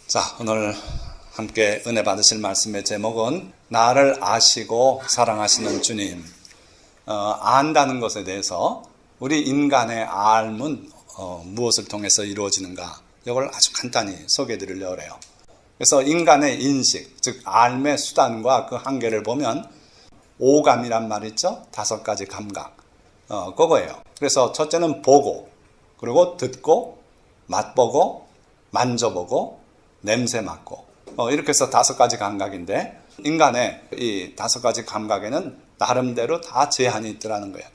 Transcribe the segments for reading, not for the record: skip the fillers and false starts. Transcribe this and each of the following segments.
자, 오늘 함께 은혜 받으실 말씀의 제목은 나를 아시고 사랑하시는 주님. 안다는 것에 대해서 우리 인간의 알은 무엇을 통해서 이루어지는가, 이걸 아주 간단히 소개해 드리려고 해요. 그래서 인간의 인식, 즉 알의 수단과 그 한계를 보면 오감이란 말 있죠? 5가지 감각, 그거예요. 그래서 첫째는 보고, 그리고 듣고, 맛보고, 만져보고, 냄새 맡고, 이렇게 해서 5가지 감각인데, 인간의 이 5가지 감각에는 나름대로 다 제한이 있더라는 거예요.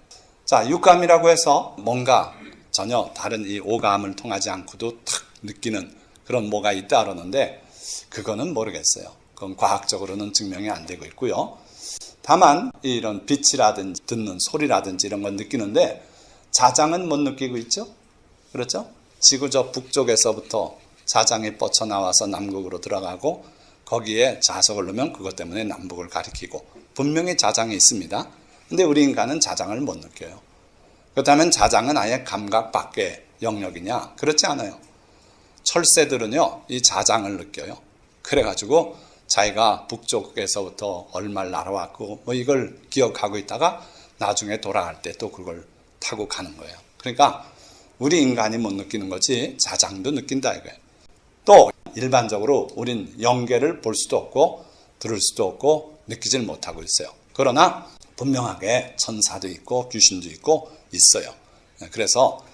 자, 육감이라고 해서 뭔가 전혀 다른 이 오감을 통하지 않고도 탁 느끼는 그런 뭐가 있다 그러는데, 그거는 모르겠어요. 그건 과학적으로는 증명이 안 되고 있고요. 다만 이런 빛이라든지 듣는 소리라든지 이런 건 느끼는데, 자장은 못 느끼고 있죠? 그렇죠? 지구 저 북쪽에서부터 자장이 뻗쳐나와서 남극으로 들어가고, 거기에 자석을 넣으면 그것 때문에 남북을 가리키고, 분명히 자장이 있습니다. 근데 우리 인간은 자장을 못 느껴요. 그렇다면 자장은 아예 감각 밖의 영역이냐? 그렇지 않아요. 철새들은요, 이 자장을 느껴요. 그래가지고 자기가 북쪽에서부터 얼마를 날아왔고 이걸 기억하고 있다가 나중에 돌아갈 때 또 그걸 타고 가는 거예요. 그러니까 우리 인간이 못 느끼는 거지 자장도 느낀다 이거예요. 또 일반적으로 우린 영계를 볼 수도 없고 들을 수도 없고 느끼질 못하고 있어요. 그러나 분명하게 천사도 있고 귀신도 있고 있어요. 그래서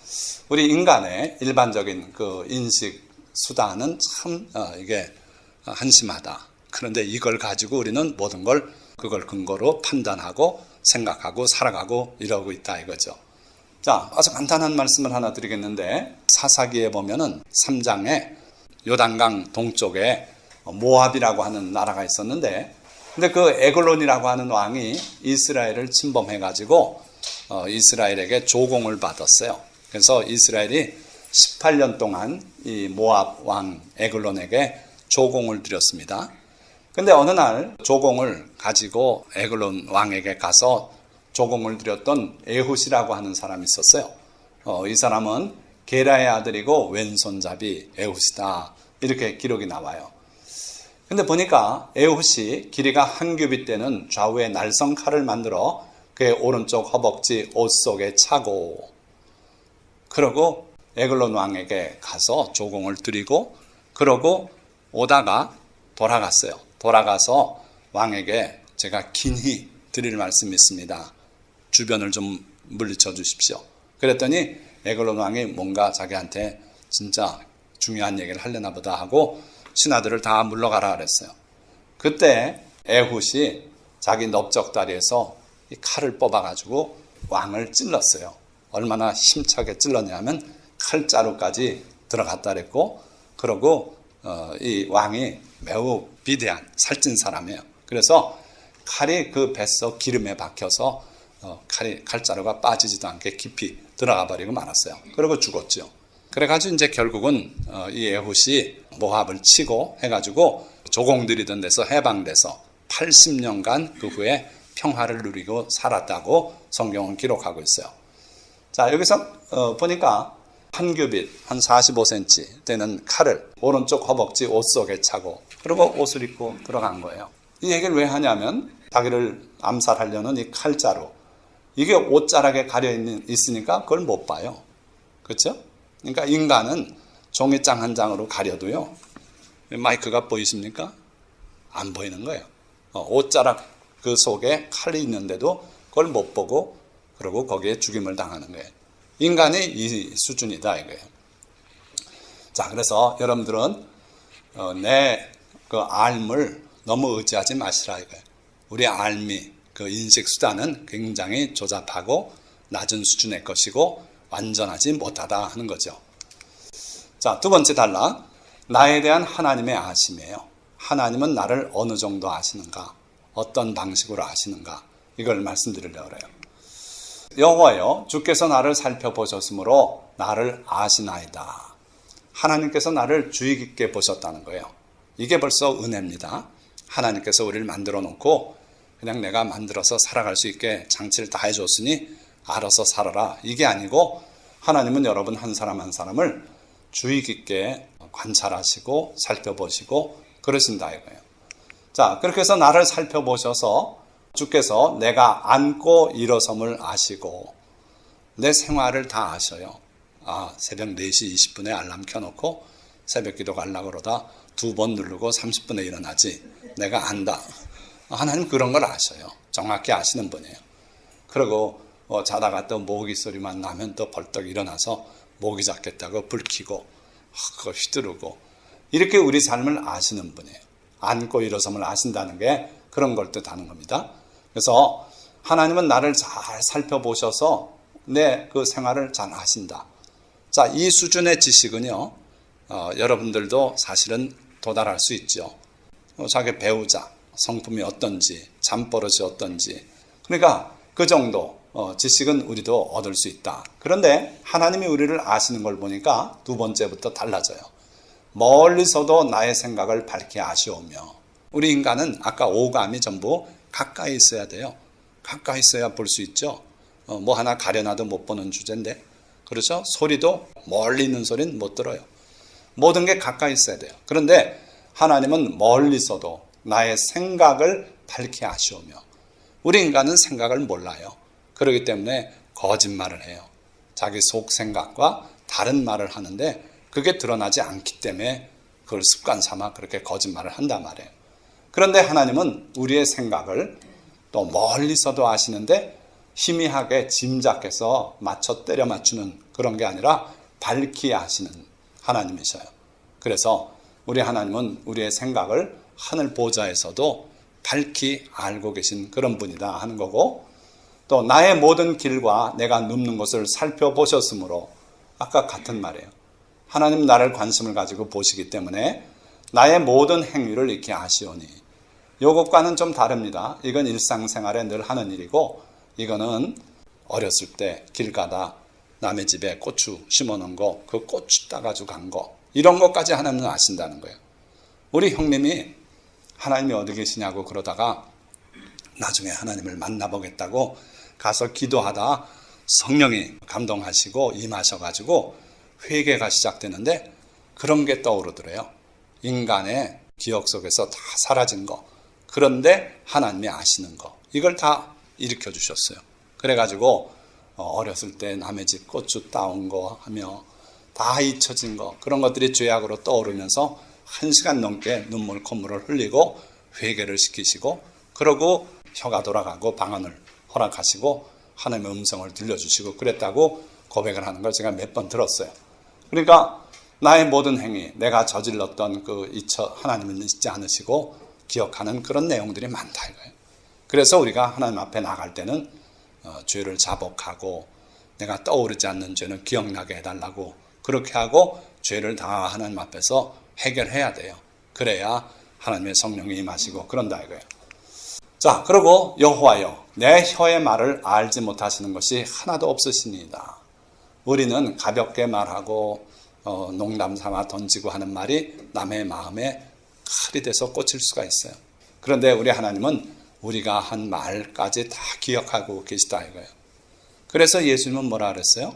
우리 인간의 일반적인 그 인식 수단은 참 이게 한심하다. 그런데 이걸 가지고 우리는 모든 걸 그걸 근거로 판단하고 생각하고 살아가고 이러고 있다 이거죠. 자, 아주 간단한 말씀을 하나 드리겠는데, 사사기에 보면은 3장에 요단강 동쪽에 모압이라고 하는 나라가 있었는데, 근데 그 에글론이라고 하는 왕이 이스라엘을 침범해가지고 이스라엘에게 조공을 받았어요. 그래서 이스라엘이 18년 동안 이 모압 왕 에글론에게 조공을 드렸습니다. 근데 어느 날 조공을 가지고 에글론 왕에게 가서 조공을 드렸던 에훗이라고 하는 사람이 있었어요. 이 사람은 게라의 아들이고 왼손잡이 에훗이다, 이렇게 기록이 나와요. 근데 보니까 에훗이 길이가 한 규빗 되는 좌우에 날성 칼을 만들어 그의 오른쪽 허벅지 옷 속에 차고, 그러고 에글론 왕에게 가서 조공을 드리고, 그러고 오다가 돌아갔어요. 돌아가서 왕에게 제가 긴히 드릴 말씀이 있습니다. 주변을 좀 물리쳐 주십시오. 그랬더니 에글론 왕이 뭔가 자기한테 진짜 중요한 얘기를 하려나 보다 하고 신하들을 다 물러가라 그랬어요. 그때 에훗이 자기 넓적다리에서 이 칼을 뽑아가지고 왕을 찔렀어요. 얼마나 힘차게 찔렀냐면 칼자루까지 들어갔다 그랬고, 그러고 이 왕이 매우 비대한 살찐 사람이에요. 그래서 칼이 그 뱃속 기름에 박혀서 칼자루가 빠지지도 않게 깊이 들어가 버리고 말았어요. 그리고 죽었죠. 그래가지고 이제 결국은 이 에훗이 모압을 치고 해가지고 조공들이던 데서 해방돼서 80년간 그 후에 평화를 누리고 살았다고 성경은 기록하고 있어요. 자, 여기서 보니까 한 규빗, 한 45cm 되는 칼을 오른쪽 허벅지 옷 속에 차고, 그리고 옷을 입고 들어간 거예요. 이 얘기를 왜 하냐면 자기를 암살하려는 이 칼자루, 이게 옷자락에 가려 있으니까 그걸 못 봐요. 그렇죠? 그러니까 인간은 종이장 한 장으로 가려도요, 마이크가 보이십니까? 안 보이는 거예요. 옷자락 그 속에 칼이 있는데도 그걸 못 보고, 그리고 거기에 죽임을 당하는 거예요. 인간이 이 수준이다 이거예요. 자, 그래서 여러분들은 내 그 알을 너무 의지하지 마시라 이거예요. 우리 알미 그 인식 수단은 굉장히 조잡하고 낮은 수준의 것이고 완전하지 못하다 하는 거죠. 자, 두 번째 단락, 나에 대한 하나님의 아심이에요. 하나님은 나를 어느 정도 아시는가, 어떤 방식으로 아시는가, 이걸 말씀드리려고 해요. 여호와여, 주께서 나를 살펴보셨으므로 나를 아시나이다. 하나님께서 나를 주의 깊게 보셨다는 거예요. 이게 벌써 은혜입니다. 하나님께서 우리를 만들어 놓고 그냥 내가 만들어서 살아갈 수 있게 장치를 다 해줬으니 알아서 살아라, 이게 아니고 하나님은 여러분 한 사람 한 사람을 주의 깊게 관찰하시고 살펴보시고 그러신다 이거예요. 자, 그렇게 해서 나를 살펴보셔서 주께서 내가 앉고 일어섬을 아시고 내 생활을 다 아셔요. 새벽 4시 20분에 알람 켜놓고 새벽 기도 가려고 그러다 2번 누르고 30분에 일어나지. 내가 안다. 하나님 그런 걸 아셔요. 정확히 아시는 분이에요. 그리고 자다가 또 모기 소리만 나면 또 벌떡 일어나서 모기 잡겠다고 불 켜고 그거 휘두르고 이렇게 우리 삶을 아시는 분이에요. 앉고 일어섬을 아신다는 게 그런 걸 뜻하는 겁니다. 그래서 하나님은 나를 잘 살펴보셔서 내 그 생활을 잘 아신다. 자, 이 수준의 지식은요, 여러분들도 사실은 도달할 수 있죠. 자기 배우자, 성품이 어떤지, 잠버릇이 어떤지. 그러니까 그 정도 지식은 우리도 얻을 수 있다. 그런데 하나님이 우리를 아시는 걸 보니까 두 번째부터 달라져요. 멀리서도 나의 생각을 밝히 아시오며. 우리 인간은 아까 오감이 전부 가까이 있어야 돼요. 가까이 있어야 볼 수 있죠. 뭐 하나 가려놔도 못 보는 주제인데, 그렇죠? 소리도 멀리 있는 소리는 못 들어요. 모든 게 가까이 있어야 돼요. 그런데 하나님은 멀리서도 나의 생각을 밝히 아시오며. 우리 인간은 생각을 몰라요. 그렇기 때문에 거짓말을 해요. 자기 속 생각과 다른 말을 하는데 그게 드러나지 않기 때문에 그걸 습관 삼아 그렇게 거짓말을 한단 말이에요. 그런데 하나님은 우리의 생각을 또 멀리서도 아시는데 희미하게 짐작해서 맞춰 때려 맞추는 그런 게 아니라 밝히 아시는 하나님이셔요. 그래서 우리 하나님은 우리의 생각을 하늘 보좌에서도 밝히 알고 계신 그런 분이다 하는 거고, 또 나의 모든 길과 내가 눕는 곳을 살펴보셨으므로, 아까 같은 말이에요. 하나님 나를 관심을 가지고 보시기 때문에 나의 모든 행위를 이렇게 아시오니. 이것과는 좀 다릅니다. 이건 일상생활에 늘 하는 일이고, 이거는 어렸을 때 길 가다 남의 집에 고추 심어놓은 거, 그 고추 따가지고 간 거, 이런 것까지 하나님은 아신다는 거예요. 우리 형님이 하나님이 어디 계시냐고 그러다가 나중에 하나님을 만나보겠다고 가서 기도하다 성령이 감동하시고 임하셔가지고 회개가 시작되는데 그런 게 떠오르더래요. 인간의 기억 속에서 다 사라진 거, 그런데 하나님이 아시는 거, 이걸 다 일으켜 주셨어요. 그래가지고 어렸을 때 남의 집 고추 따온 거 하며 다 잊혀진 거, 그런 것들이 죄악으로 떠오르면서 1시간 넘게 눈물 콧물을 흘리고 회개를 시키시고, 그러고 혀가 돌아가고 방언을 허락하시고 하나님의 음성을 들려주시고 그랬다고 고백을 하는 걸 제가 몇 번 들었어요. 그러니까 나의 모든 행위, 내가 저질렀던 그 하나님은 잊지 않으시고 기억하는 그런 내용들이 많다 이거예요. 그래서 우리가 하나님 앞에 나갈 때는 죄를 자복하고 내가 떠오르지 않는 죄는 기억나게 해달라고 그렇게 하고 죄를 다 하나님 앞에서 해결해야 돼요. 그래야 하나님의 성령이 임하시고 그런다 이거예요. 자, 그리고 여호와여 내 혀의 말을 알지 못하시는 것이 하나도 없으시니이다. 우리는 가볍게 말하고 농담 삼아 던지고 하는 말이 남의 마음에 칼이 돼서 꽂힐 수가 있어요. 그런데 우리 하나님은 우리가 한 말까지 다 기억하고 계시다 이거예요. 그래서 예수님은 뭐라 그랬어요?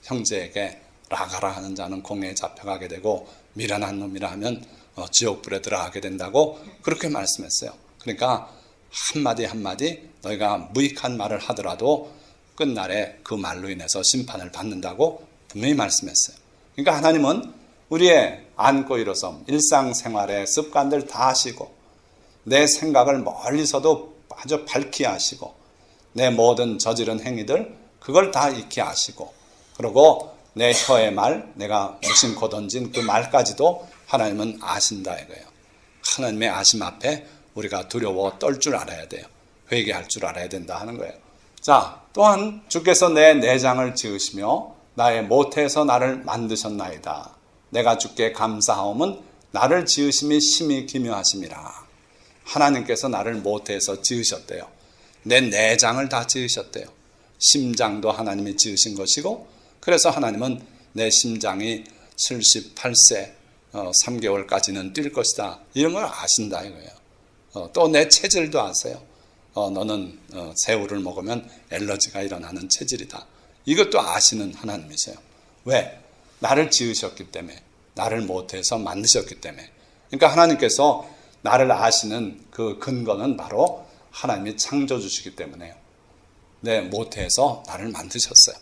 형제에게 라가라 하는 자는 공회에 잡혀가게 되고 미련한 놈이라 하면 지옥불에 들어가게 된다고 그렇게 말씀했어요. 그러니까 한마디 한마디 너희가 무익한 말을 하더라도 끝날에 그 말로 인해서 심판을 받는다고 분명히 말씀했어요. 그러니까 하나님은 우리의 앉고 일어섬, 일상생활의 습관들 다 아시고 내 생각을 멀리서도 아주 밝히 아시고 내 모든 저지른 행위들 그걸 다 익히 아시고, 그리고 내 혀의 말, 내가 무심코 던진 그 말까지도 하나님은 아신다 이거예요. 하나님의 아심 앞에 우리가 두려워 떨 줄 알아야 돼요. 회개할 줄 알아야 된다 하는 거예요. 자, 또한 주께서 내 내장을 지으시며 나의 모태에서 나를 만드셨나이다. 내가 주께 감사하옴은 나를 지으심이 심히 기묘하심이라. 하나님께서 나를 모태에서 지으셨대요. 내 내장을 다 지으셨대요. 심장도 하나님이 지으신 것이고, 그래서 하나님은 내 심장이 78세 3개월까지는 뛸 것이다 이런 걸 아신다 이거예요. 또 내 체질도 아세요. 너는 새우를 먹으면 엘러지가 일어나는 체질이다. 이것도 아시는 하나님이세요. 왜? 나를 지으셨기 때문에, 나를 모태에서 만드셨기 때문에. 그러니까 하나님께서 나를 아시는 그 근거는 바로 하나님이 창조주시기 때문에요. 내 모태에서 나를 만드셨어요.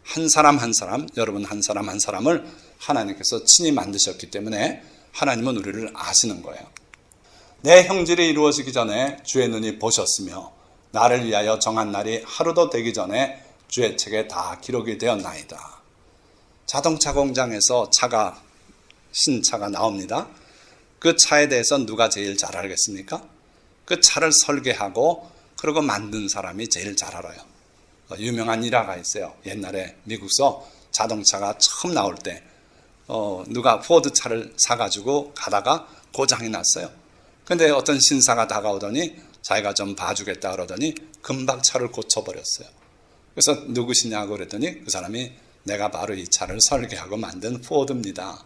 한 사람 한 사람, 여러분 한 사람 한 사람을 하나님께서 친히 만드셨기 때문에 하나님은 우리를 아시는 거예요. 내 형질이 이루어지기 전에 주의 눈이 보셨으며 나를 위하여 정한 날이 하루도 되기 전에 주의 책에 다 기록이 되었나이다. 자동차 공장에서 신차가 나옵니다. 그 차에 대해서 누가 제일 잘 알겠습니까? 그 차를 설계하고 그리고 만든 사람이 제일 잘 알아요. 유명한 일화가 있어요. 옛날에 미국서 자동차가 처음 나올 때 누가 포드 차를 사가지고 가다가 고장이 났어요. 근데 어떤 신사가 다가오더니 자기가 좀 봐주겠다 그러더니 금방 차를 고쳐버렸어요. 그래서 누구시냐고 그랬더니 그 사람이 내가 바로 이 차를 설계하고 만든 포드입니다.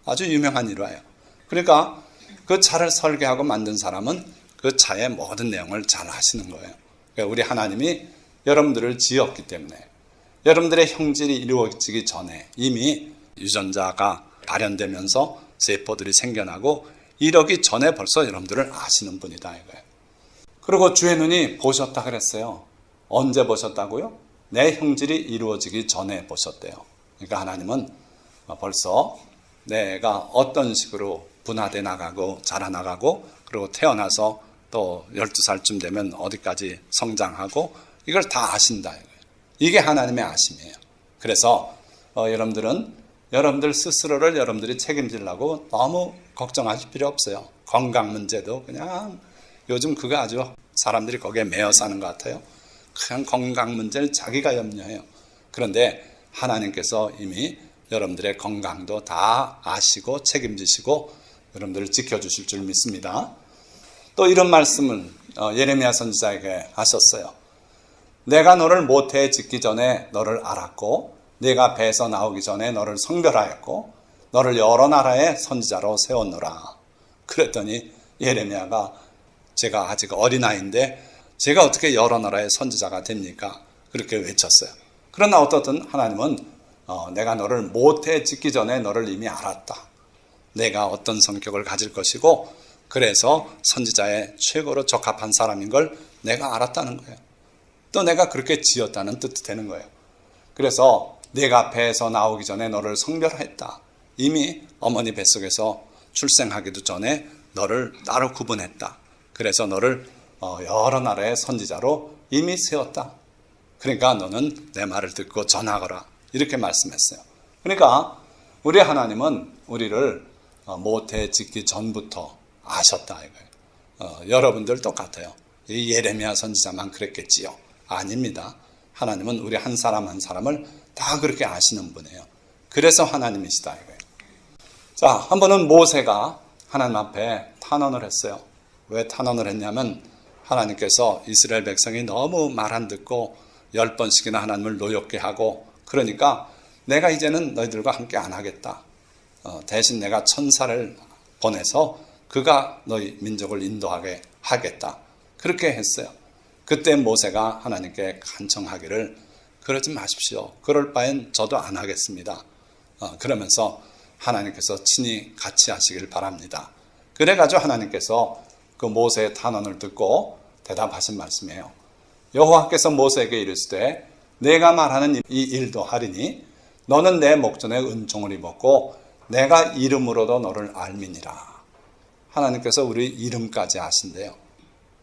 아주 유명한 일화예요. 그러니까 그 차를 설계하고 만든 사람은 그 차의 모든 내용을 잘 아시는 거예요. 그러니까 우리 하나님이 여러분들을 지었기 때문에 여러분들의 형질이 이루어지기 전에 이미 유전자가 발현되면서 세포들이 생겨나고 이러기 전에 벌써 여러분들을 아시는 분이다 이거예요. 그리고 주의 눈이 보셨다 그랬어요. 언제 보셨다고요? 내 형질이 이루어지기 전에 보셨대요. 그러니까 하나님은 벌써 내가 어떤 식으로 분화돼 나가고 자라나가고 그리고 태어나서 또 12살쯤 되면 어디까지 성장하고 이걸 다 아신다 이거예요. 이게 하나님의 아심이에요. 그래서 여러분들 스스로를 여러분들이 책임지려고 너무 걱정하실 필요 없어요. 건강 문제도 그냥 요즘 그거 아주 사람들이 거기에 매여 사는 것 같아요. 그냥 건강 문제를 자기가 염려해요. 그런데 하나님께서 이미 여러분들의 건강도 다 아시고 책임지시고 여러분들을 지켜주실 줄 믿습니다. 또 이런 말씀을 예레미야 선지자에게 하셨어요. 내가 너를 모태에 짓기 전에 너를 알았고 네가 배에서 나오기 전에 너를 성별하였고 너를 여러 나라의 선지자로 세웠노라. 그랬더니 예레미야가 제가 아직 어린아이인데 제가 어떻게 여러 나라의 선지자가 됩니까? 그렇게 외쳤어요. 그러나 어떻든 하나님은 내가 너를 모태에 짓기 전에 너를 이미 알았다. 내가 어떤 성격을 가질 것이고 그래서 선지자의 최고로 적합한 사람인 걸 내가 알았다는 거예요. 또 내가 그렇게 지었다는 뜻이 되는 거예요. 그래서 내가 배에서 나오기 전에 너를 성별했다. 이미 어머니 뱃속에서 출생하기도 전에 너를 따로 구분했다. 그래서 너를 여러 나라의 선지자로 이미 세웠다. 그러니까 너는 내 말을 듣고 전하거라. 이렇게 말씀했어요. 그러니까 우리 하나님은 우리를 모태에 짓기 전부터 아셨다 이거예요. 여러분들 똑같아요. 이 예레미야 선지자만 그랬겠지요? 아닙니다. 하나님은 우리 한 사람 한 사람을 다 그렇게 아시는 분이에요. 그래서 하나님이시다 이거예요. 자, 한 번은 모세가 하나님 앞에 탄원을 했어요. 왜 탄원을 했냐면 하나님께서 이스라엘 백성이 너무 말 안 듣고 10번씩이나 하나님을 노엽게 하고 그러니까 내가 이제는 너희들과 함께 안 하겠다. 대신 내가 천사를 보내서 그가 너희 민족을 인도하게 하겠다. 그렇게 했어요. 그때 모세가 하나님께 간청하기를 그러지 마십시오. 그럴 바엔 저도 안 하겠습니다. 그러면서 하나님께서 친히 같이 하시길 바랍니다. 그래가지고 하나님께서 그 모세의 탄원을 듣고 대답하신 말씀이에요. 여호와께서 모세에게 이르시되 내가 말하는 이 일도 하리니 너는 내 목전에 은총을 입었고 내가 이름으로도 너를 알미니라. 하나님께서 우리 이름까지 아신대요.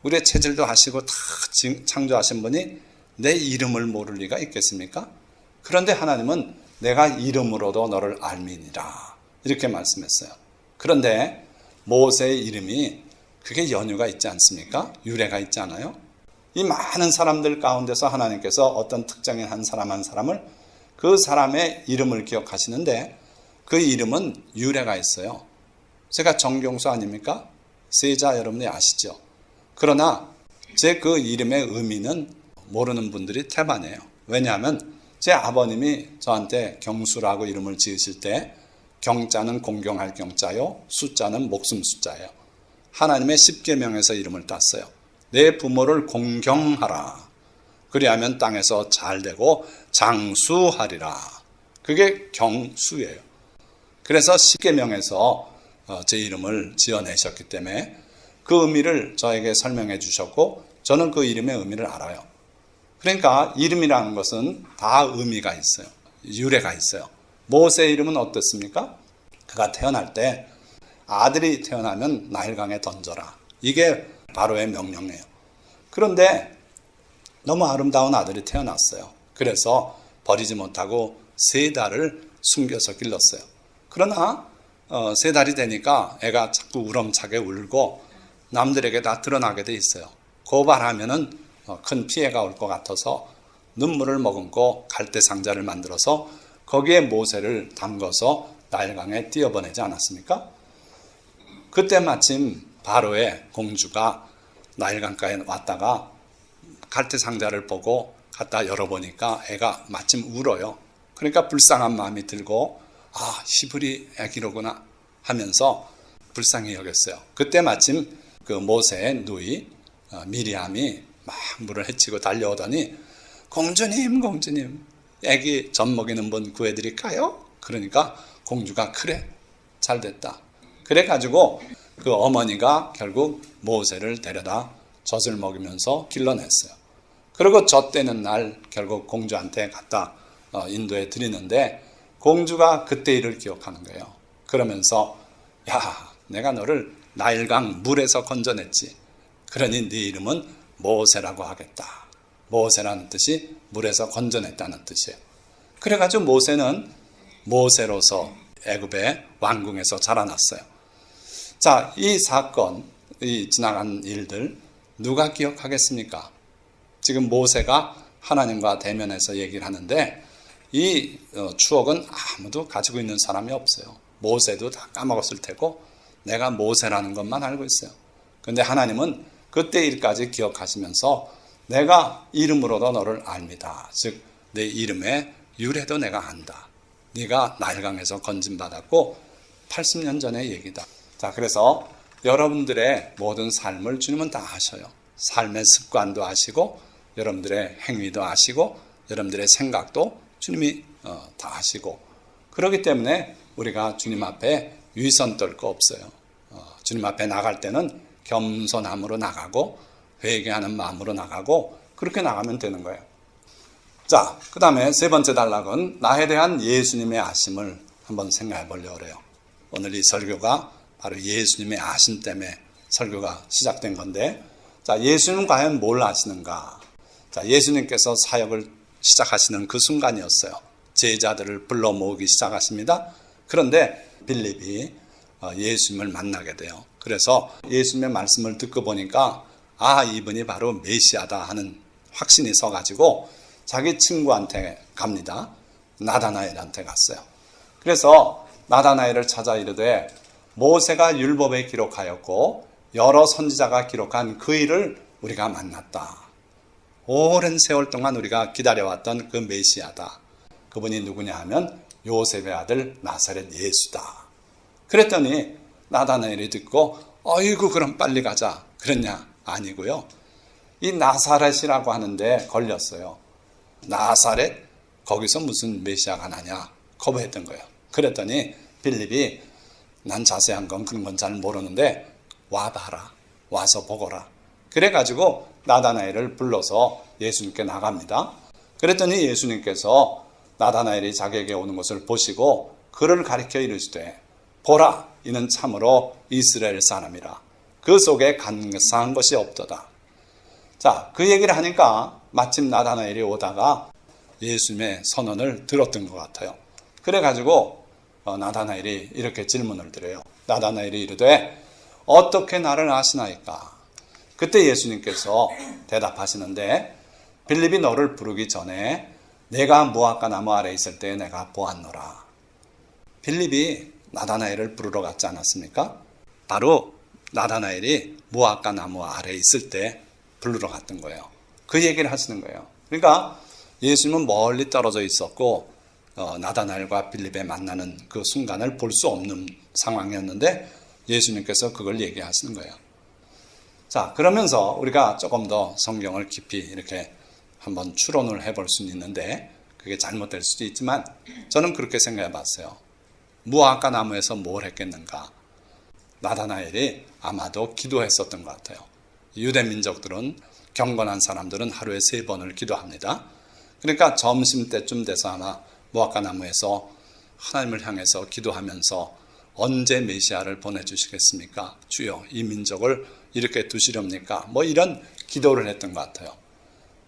우리의 체질도 아시고 다 창조하신 분이 내 이름을 모를 리가 있겠습니까? 그런데 하나님은 내가 이름으로도 너를 알미니라. 이렇게 말씀했어요. 그런데 모세의 이름이 그게 연유가 있지 않습니까? 유래가 있지 않아요? 이 많은 사람들 가운데서 하나님께서 어떤 특정인 한 사람 한 사람을 그 사람의 이름을 기억하시는데 그 이름은 유래가 있어요. 제가 정경수 아닙니까? 세자 여러분이 아시죠? 그러나 제 그 이름의 의미는 모르는 분들이 태반이에요. 왜냐하면 제 아버님이 저한테 경수라고 이름을 지으실 때 경자는 공경할 경자요, 숫자는 목숨 숫자예요. 하나님의 십계명에서 이름을 땄어요. 내 부모를 공경하라. 그리하면 땅에서 잘되고 장수하리라. 그게 경수예요. 그래서 십계명에서 제 이름을 지어내셨기 때문에 그 의미를 저에게 설명해 주셨고 저는 그 이름의 의미를 알아요. 그러니까 이름이라는 것은 다 의미가 있어요. 유래가 있어요. 모세의 이름은 어떻습니까? 그가 태어날 때 아들이 태어나면 나일강에 던져라. 이게 바로의 명령이에요. 그런데 너무 아름다운 아들이 태어났어요. 그래서 버리지 못하고 3달을 숨겨서 길렀어요. 그러나 3달이 되니까 애가 자꾸 우렁차게 울고 남들에게 다 드러나게 돼 있어요. 고발하면은 큰 피해가 올 것 같아서 눈물을 머금고 갈대 상자를 만들어서 거기에 모세를 담궈서 나일강에 띄어보내지 않았습니까? 그때 마침 바로의 공주가 나일강가에 왔다가 갈대 상자를 보고 갖다 열어보니까 애가 마침 울어요. 그러니까 불쌍한 마음이 들고 히브리 애기로구나 하면서 불쌍히 여겼어요. 그때 마침 그 모세의 누이 미리암이 막 물을 헤치고 달려오더니 공주님 애기 젖 먹이는 분 구해드릴까요? 그러니까 공주가 그래 잘됐다. 그래가지고 그 어머니가 결국 모세를 데려다 젖을 먹이면서 길러냈어요. 그리고 젖 떼는 날 결국 공주한테 갖다 인도해 드리는데 공주가 그때 일을 기억하는 거예요. 그러면서 야 내가 너를 나일강 물에서 건져냈지. 그러니 네 이름은 모세라고 하겠다. 모세라는 뜻이 물에서 건져냈다는 뜻이에요. 그래가지고 모세는 모세로서 애굽의 왕궁에서 자라났어요. 자, 이 사건, 이 지나간 일들 누가 기억하겠습니까? 지금 모세가 하나님과 대면해서 얘기를 하는데 이 추억은 아무도 가지고 있는 사람이 없어요. 모세도 다 까먹었을 테고 내가 모세라는 것만 알고 있어요. 그런데 하나님은 그때 일까지 기억하시면서 내가 이름으로도 너를 압니다. 즉 내 이름의 유래도 내가 안다. 네가 나일강에서 건짐받았고 80년 전의 얘기다. 자, 그래서 여러분들의 모든 삶을 주님은 다 아셔요. 삶의 습관도 아시고 여러분들의 행위도 아시고 여러분들의 생각도 주님이 다 아시고 그렇기 때문에 우리가 주님 앞에 위선 떨 거 없어요. 주님 앞에 나갈 때는 겸손함으로 나가고 회개하는 마음으로 나가고 그렇게 나가면 되는 거예요. 자, 그 다음에 세 번째 단락은 나에 대한 예수님의 아심을 한번 생각해 보려고 해요. 오늘 이 설교가 바로 예수님의 아심 때문에 설교가 시작된 건데 자, 예수님은 과연 뭘 아시는가? 자, 예수님께서 사역을 시작하시는 그 순간이었어요. 제자들을 불러 모으기 시작하십니다. 그런데 빌립이 예수님을 만나게 돼요. 그래서 예수님의 말씀을 듣고 보니까 이분이 바로 메시아다 하는 확신이 서가지고 자기 친구한테 갑니다. 나다나엘한테 갔어요. 그래서 나다나엘을 찾아 이르되 모세가 율법에 기록하였고 여러 선지자가 기록한 그 일을 우리가 만났다. 오랜 세월 동안 우리가 기다려왔던 그 메시아다. 그분이 누구냐 하면 요셉의 아들 나사렛 예수다. 그랬더니 나다나엘이 듣고 어이구 그럼 빨리 가자. 그랬냐? 아니고요. 이 나사렛이라고 하는데 걸렸어요. 나사렛? 거기서 무슨 메시아가 나냐? 거부했던 거예요. 그랬더니 빌립이 난 자세한 건 그런 건 잘 모르는데 와봐라. 와서 보거라. 그래가지고 나다나엘을 불러서 예수님께 나갑니다. 그랬더니 예수님께서 나다나엘이 자기에게 오는 것을 보시고 그를 가리켜 이르시되 보라 이는 참으로 이스라엘 사람이라 그 속에 간사한 것이 없도다. 자, 그 얘기를 하니까 마침 나다나엘이 오다가 예수님의 선언을 들었던 것 같아요. 그래가지고 나다나엘이 이렇게 질문을 드려요. 나다나엘이 이르되 어떻게 나를 아시나이까? 그때 예수님께서 대답하시는데 빌립이 너를 부르기 전에 내가 무화과 나무 아래 있을 때 내가 보았노라. 빌립이 나다나엘을 부르러 갔지 않았습니까? 바로 나다나엘이 무화과 나무 아래 있을 때 부르러 갔던 거예요. 그 얘기를 하시는 거예요. 그러니까 예수님은 멀리 떨어져 있었고 나다나엘과 빌립의 만나는 그 순간을 볼 수 없는 상황이었는데 예수님께서 그걸 얘기하시는 거예요. 자, 그러면서 우리가 조금 더 성경을 깊이 이렇게 한번 추론을 해볼 수는 있는데 그게 잘못될 수도 있지만 저는 그렇게 생각해 봤어요. 무화과 나무에서 뭘 했겠는가? 나다나엘이 아마도 기도했었던 것 같아요. 유대 민족들은, 경건한 사람들은 하루에 3번을 기도합니다. 그러니까 점심때쯤 돼서 아마 무화과 나무에서 하나님을 향해서 기도하면서 언제 메시아를 보내주시겠습니까? 주여, 이 민족을 이렇게 두시렵니까? 뭐 이런 기도를 했던 것 같아요.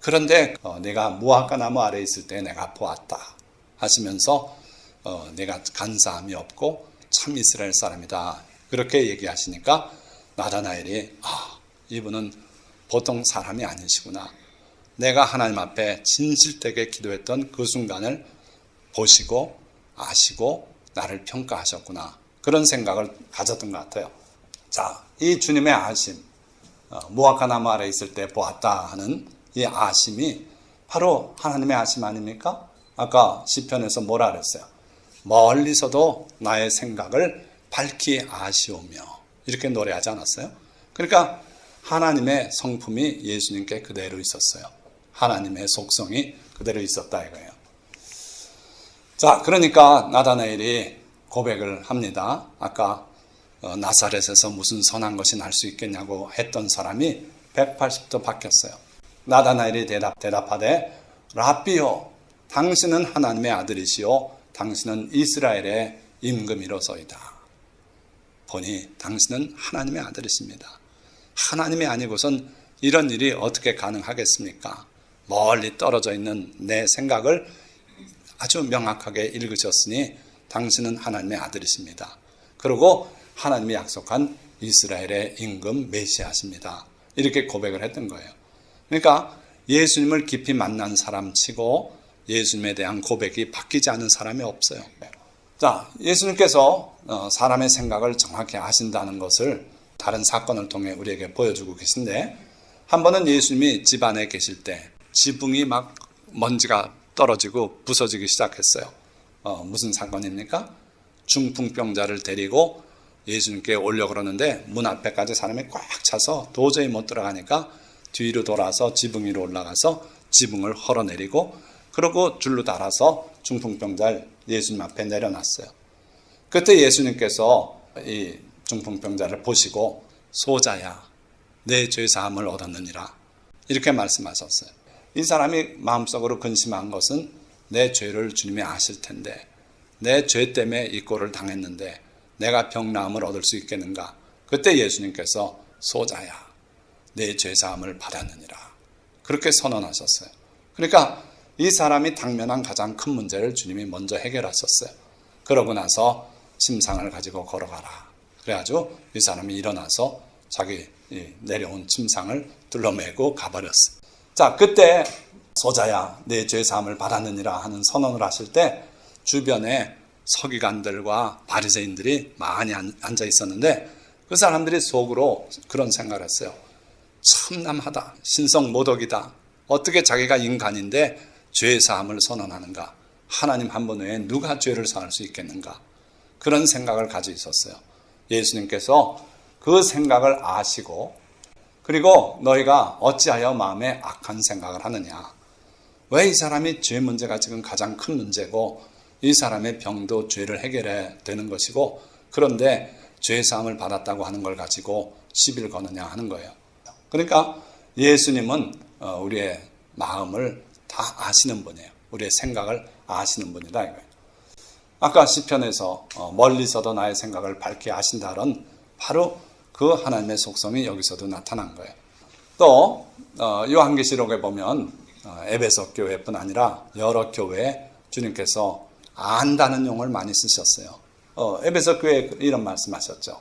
그런데 내가 무화과 나무 아래에 있을 때 내가 보았다 하시면서 내가 간사함이 없고 참 이스라엘 사람이다, 그렇게 얘기하시니까 나다나엘이 이분은 보통 사람이 아니시구나, 내가 하나님 앞에 진실되게 기도했던 그 순간을 보시고 아시고 나를 평가하셨구나, 그런 생각을 가졌던 것 같아요. 자, 이 주님의 아심, 무화과 나무 아래 있을 때 보았다 하는 이 아심이 바로 하나님의 아심 아닙니까? 아까 시편에서 뭐라 그랬어요? 멀리서도 나의 생각을 밝히 아시오며, 이렇게 노래하지 않았어요? 그러니까 하나님의 성품이 예수님께 그대로 있었어요. 하나님의 속성이 그대로 있었다 이거예요. 자, 그러니까 나다나엘이 고백을 합니다. 아까 나사렛에서 무슨 선한 것이 날 수 있겠냐고 했던 사람이 180도 바뀌었어요. 나다나엘이 대답하되 라비요, 당신은 하나님의 아들이시요 당신은 이스라엘의 임금이로소이다. 보니 당신은 하나님의 아들이십니다. 하나님이 아니고선 이런 일이 어떻게 가능하겠습니까? 멀리 떨어져 있는 내 생각을 아주 명확하게 읽으셨으니 당신은 하나님의 아들이십니다. 그리고 하나님이 약속한 이스라엘의 임금 메시아십니다. 이렇게 고백을 했던 거예요. 그러니까 예수님을 깊이 만난 사람 치고 예수님에 대한 고백이 바뀌지 않은 사람이 없어요. 자, 예수님께서 사람의 생각을 정확히 아신다는 것을 다른 사건을 통해 우리에게 보여주고 계신데, 한 번은 예수님이 집 안에 계실 때 지붕이 막 먼지가 떨어지고 부서지기 시작했어요. 무슨 사건입니까? 중풍병자를 데리고 예수님께 오려고 그러는데 문 앞에까지 사람이 꽉 차서 도저히 못 들어가니까 뒤로 돌아서 지붕 위로 올라가서 지붕을 헐어내리고 그러고 줄로 달아서 중풍병자를 예수님 앞에 내려놨어요. 그때 예수님께서 이 중풍병자를 보시고 소자야, 내 죄사함을 얻었느니라, 이렇게 말씀하셨어요. 이 사람이 마음속으로 근심한 것은 내 죄를 주님이 아실 텐데, 내 죄 때문에 이 꼴을 당했는데 내가 병나음을 얻을 수 있겠는가? 그때 예수님께서 소자야, 내 죄사함을 받았느니라, 그렇게 선언하셨어요. 그러니까 이 사람이 당면한 가장 큰 문제를 주님이 먼저 해결하셨어요. 그러고 나서 침상을 가지고 걸어가라. 그래가지고 이 사람이 일어나서 자기 내려온 침상을 둘러매고 가버렸어요. 자, 그때 소자야, 내 죄사함을 받았느니라 하는 선언을 하실 때 주변에 서기관들과 바리새인들이 많이 앉아 있었는데 그 사람들이 속으로 그런 생각을 했어요. 참남하다, 신성모독이다. 어떻게 자기가 인간인데 죄사함을 선언하는가? 하나님 한 분 외에 누가 죄를 사할 수 있겠는가? 그런 생각을 가지고 있었어요. 예수님께서 그 생각을 아시고, 그리고 너희가 어찌하여 마음에 악한 생각을 하느냐? 왜 이 사람이 죄 문제가 지금 가장 큰 문제고 이 사람의 병도 죄를 해결해야 되는 것이고, 그런데 죄사함을 받았다고 하는 걸 가지고 시비를 거느냐 하는 거예요. 그러니까 예수님은 우리의 마음을 다 아시는 분이에요. 우리의 생각을 아시는 분이다 이거예요. 아까 시편에서 멀리서도 나의 생각을 밝히 아신다는 바로 그 하나님의 속성이 여기서도 나타난 거예요. 또 요한계시록에 보면 에베소 교회뿐 아니라 여러 교회에 주님께서 안다는 용어를 많이 쓰셨어요. 에베소 교회에 이런 말씀하셨죠.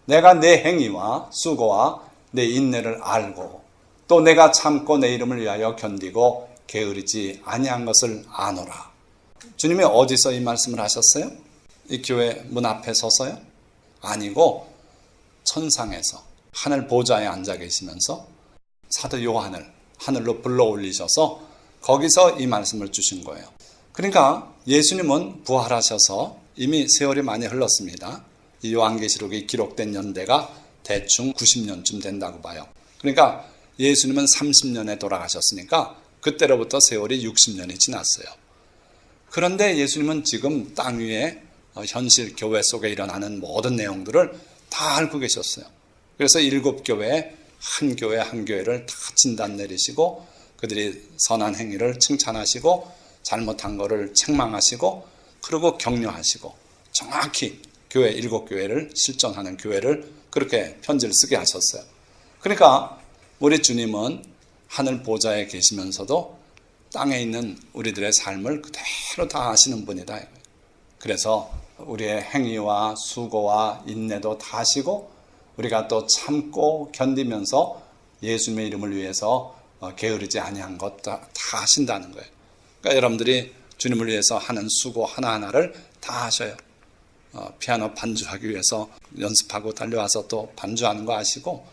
내가 내 행위와 수고와 내 인내를 알고 또 내가 참고 내 이름을 위하여 견디고 게으르지 아니한 것을 아노라. 주님이 어디서 이 말씀을 하셨어요? 이 교회 문 앞에 서서요? 아니고 천상에서 하늘 보좌에 앉아 계시면서 사도 요한을 하늘로 불러 올리셔서 거기서 이 말씀을 주신 거예요. 그러니까 예수님은 부활하셔서 이미 세월이 많이 흘렀습니다. 이 요한계시록이 기록된 연대가 대충 90년쯤 된다고 봐요. 그러니까 예수님은 30년에 돌아가셨으니까 그때로부터 세월이 60년이 지났어요. 그런데 예수님은 지금 땅 위에 현실 교회 속에 일어나는 모든 내용들을 다 알고 계셨어요. 그래서 7교회 한 교회 한 교회를 다 진단 내리시고 그들이 선한 행위를 칭찬하시고 잘못한 거를 책망하시고 그리고 격려하시고 정확히 교회 7교회를 실천하는 교회를 그렇게 편지를 쓰게 하셨어요. 그러니까 우리 주님은 하늘 보좌에 계시면서도 땅에 있는 우리들의 삶을 그대로 다 아시는 분이다. 그래서 우리의 행위와 수고와 인내도 다 아시고 우리가 또 참고 견디면서 예수님의 이름을 위해서 게으르지 아니한 것 다 하신다는 거예요. 그러니까 여러분들이 주님을 위해서 하는 수고 하나하나를 다 하셔요. 피아노 반주하기 위해서 연습하고 달려와서 또 반주하는 거 아시고